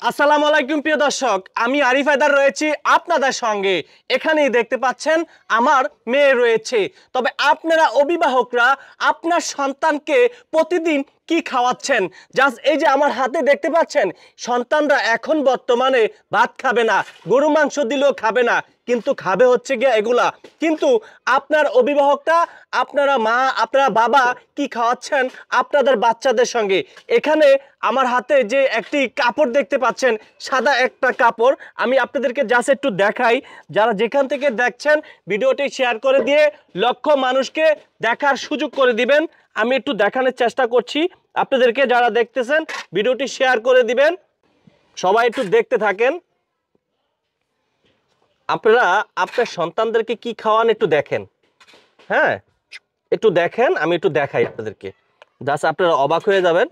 আসসালামু আলাইকুম প্রিয় দর্শক, আমি আরিফ হায়দার রয়েছি আপনাদের সঙ্গে। এখানেই দেখতে পাচ্ছেন আমার মেয়ে রয়েছে। তবে আপনারা অভিভাবকরা আপনার সন্তানকে প্রতিদিন কি খাওয়াচ্ছেন? জাস্ট এই যে আমার হাতে দেখতে পাচ্ছেন, সন্তানরা এখন বর্তমানে ভাত খাবে না, গরু মাংস দিলেও খাবে না, কিন্তু খাবে হচ্ছে গিয়ে এগুলা। কিন্তু আপনার অভিভাবকরা, আপনারা মা, আপনারা বাবা কি খাওয়াচ্ছেন আপনাদের বাচ্চাদের সঙ্গে? এখানে আমার হাতে যে একটি কাপড় দেখতে পাচ্ছেন, সাদা একটা কাপড়, আমি আপনাদেরকে জাস্ট একটু দেখাই। যারা যেখান থেকে দেখছেন ভিডিওটি শেয়ার করে দিয়ে লক্ষ মানুষকে দেখার সুযোগ করে দিবেন। আমি একটু দেখানোর চেষ্টা করছি আপনাদেরকে। যারা দেখতেছেন ভিডিওটি শেয়ার করে দিবেন, সবাই একটু দেখতে থাকেন। আপনারা আপনার সন্তানদেরকে কি খাওয়ান একটু দেখেন। হ্যাঁ, একটু দেখেন, আমি একটু দেখাই আপনাদেরকে, জাস্ট আপনারা অবাক হয়ে যাবেন।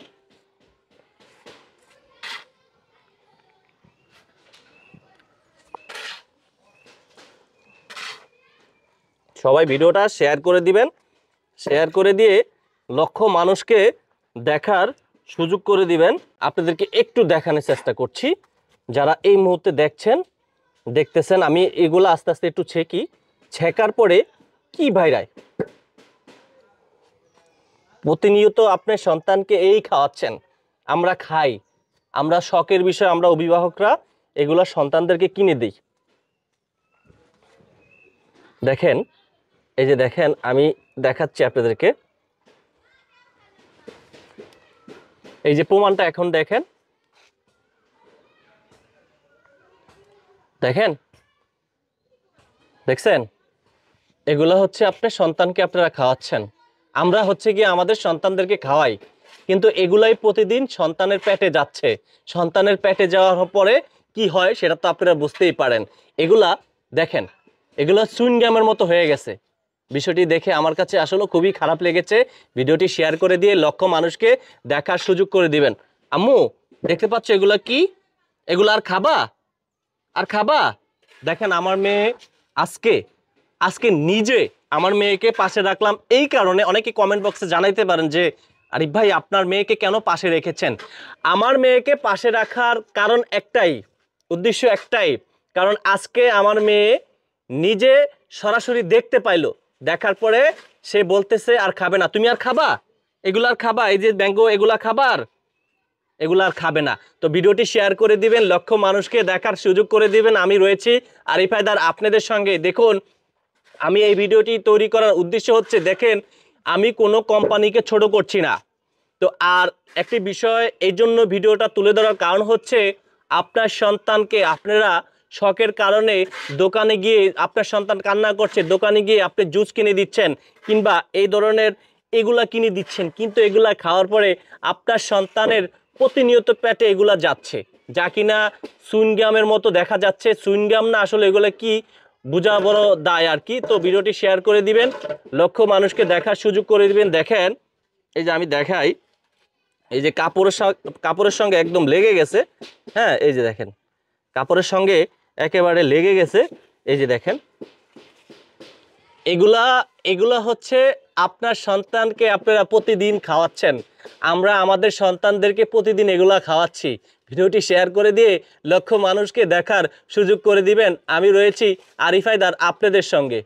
সবাই ভিডিওটা শেয়ার করে দিবেন, শেয়ার করে দিয়ে লক্ষ মানুষকে দেখার সুযোগ করে দিবেন। আপনাদেরকে একটু দেখানোর চেষ্টা করছি। যারা এই মুহূর্তে দেখতেছেন, আমি এগুলো আস্তে আস্তে একটু ছেকার পরে কি ভাইরায় প্রতিনিয়ত আপনার সন্তানকে এই খাওয়াচ্ছেন। আমরা খাই, আমরা শখের বিষয়, আমরা অভিভাবকরা এগুলো সন্তানদেরকে কিনে দিই। দেখেন, এই যে দেখেন, আমি দেখাচ্ছি আপনাদেরকে। এই যে প্রমাণটা এখন দেখেন, দেখেন, দেখছেন? এগুলো হচ্ছে আপনার সন্তানকে আপনারা খাওয়াচ্ছেন। আমরা হচ্ছে গিয়ে আমাদের সন্তানদেরকে খাওয়াই, কিন্তু এগুলাই প্রতিদিন সন্তানের পেটে যাচ্ছে। সন্তানের পেটে যাওয়ার পরে কি হয় সেটা তো আপনারা বুঝতেই পারেন। এগুলা দেখেন, এগুলো চুইংগামের মতো হয়ে গেছে। বিষয়টি দেখে আমার কাছে আসলে খুবই খারাপ লেগেছে। ভিডিওটি শেয়ার করে দিয়ে লক্ষ মানুষকে দেখার সুযোগ করে দিবেন। আম্মু, দেখতে পাচ্ছ এগুলা কি? এগুলো আর খাবা? আর খাবা? দেখেন, আমার মেয়ে আজকে নিজে আমার মেয়েকে পাশে রাখলাম। এই কারণে অনেকে কমেন্ট বক্সে জানাইতে পারেন যে আরিফ ভাই, আপনার মেয়েকে কেন পাশে রেখেছেন? আমার মেয়েকে পাশে রাখার কারণ একটাই, উদ্দেশ্য একটাই। কারণ আজকে আমার মেয়ে নিজে সরাসরি দেখতে পাইলো, দেখার পরে সে বলতেছে আর খাবে না। তুমি আর খাবা? এগুলো আর খাবা? এই যে ম্যাঙ্গো, এগুলা খাবার? এগুলো আর খাবে না। তো ভিডিওটি শেয়ার করে দিবেন, লক্ষ মানুষকে দেখার সুযোগ করে দিবেন। আমি রয়েছি আরিফ হায়দার আপনাদের সঙ্গে। দেখুন, আমি এই ভিডিওটি তৈরি করার উদ্দেশ্য হচ্ছে, দেখেন, আমি কোনো কোম্পানিকে ছোট করছি না। তো আর একটি বিষয় এই জন্য ভিডিওটা তুলে ধরার কারণ হচ্ছে, আপনার সন্তানকে আপনারা শখের কারণে দোকানে গিয়ে, আপনার সন্তান কান্না করছে, দোকানে গিয়ে আপনি জুস কিনে দিচ্ছেন কিংবা এই ধরনের এগুলা কিনে দিচ্ছেন, কিন্তু এগুলা খাওয়ার পরে আপনার সন্তানের প্রতিনিয়ত পেটে এগুলা যাচ্ছে, যা কিনা চুইংগামের মতো দেখা যাচ্ছে। চুইংগাম না, আসলে এগুলো কি বোঝা বড় দায় আর কি। তো ভিডিওটি শেয়ার করে দিবেন, লক্ষ মানুষকে দেখার সুযোগ করে দিবেন। দেখেন, এই যে আমি দেখাই, এই যে কাপড়ের সঙ্গে একদম লেগে গেছে। হ্যাঁ, এই যে দেখেন, কাপড়ের সঙ্গে একেবারে লেগে গেছে। এই যে দেখেন, এগুলা হচ্ছে আপনার সন্তানকে আপনারা প্রতিদিন খাওয়াচ্ছেন। আমরা আমাদের সন্তানদেরকে প্রতিদিন এগুলা খাওয়াচ্ছি। ভিডিওটি শেয়ার করে দিয়ে লক্ষ মানুষকে দেখার সুযোগ করে দিবেন। আমি রয়েছি আরিফ হায়দার আপনাদের সঙ্গে।